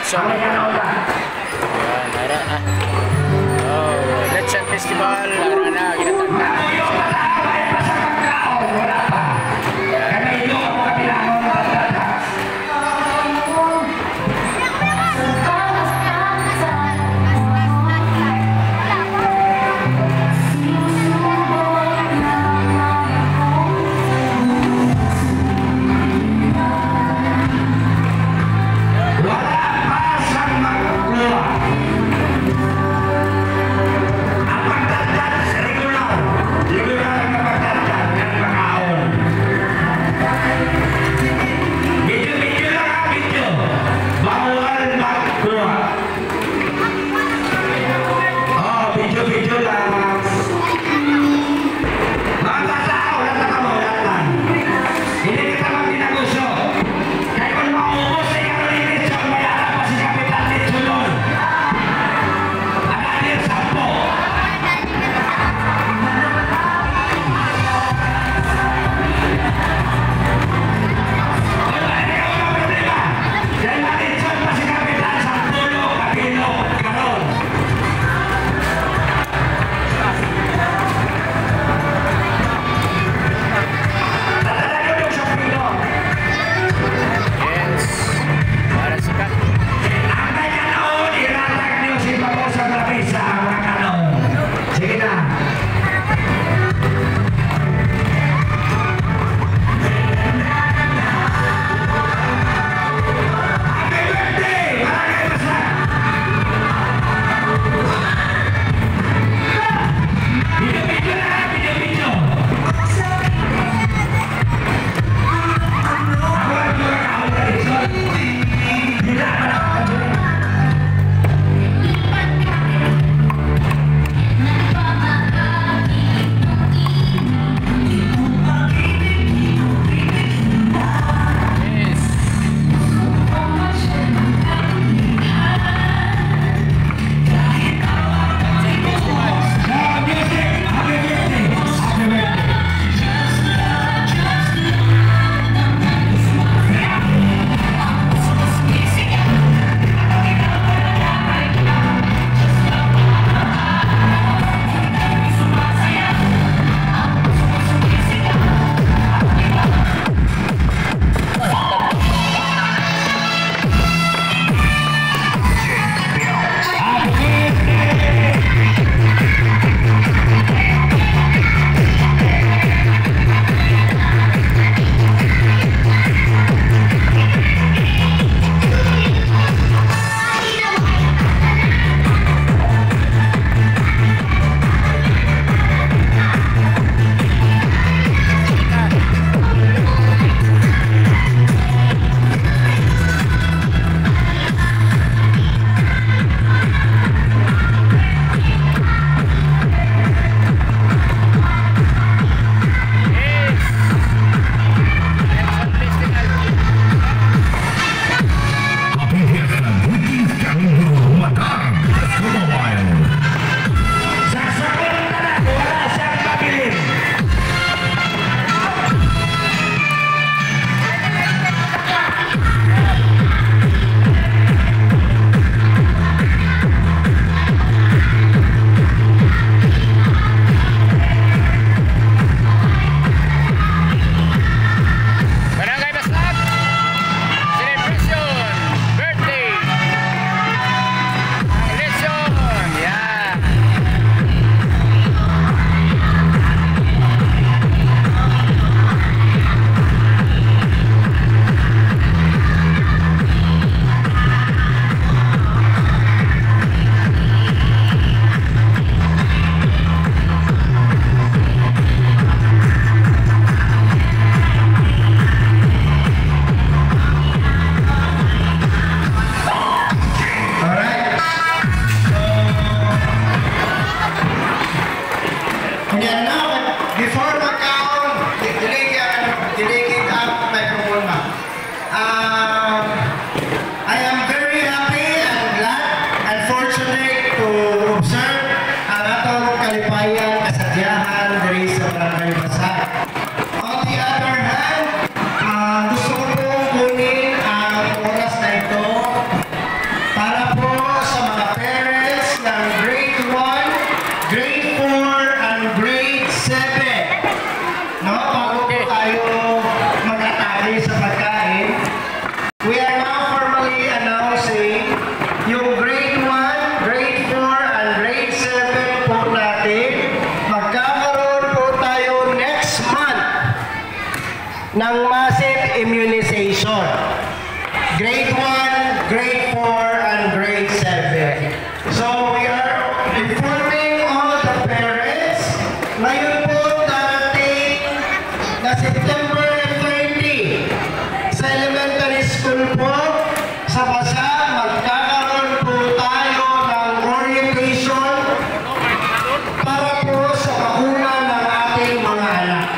Lechon. Ayan, ara na. Oh, Lechon Festival. Ara na, ginatagdan. Ang pagdagdag sa ng massive immunization. Grade 1, grade 4, and grade 7. So we are informing all the parents. Ngayon po darating na September 30 sa elementary school po sa Basa, magkakaroon po tayo ng orientation para po sa bakuna ng ating mga anak.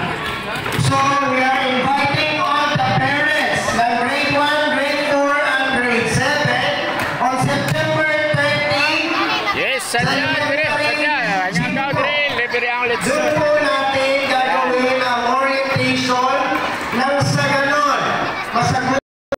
So we are inviting all the parents ng grade 1, grade 4, and grade 7 on September 30. Yes, sadya, dire, sadya. Hanggang daw dire, libre ang letson.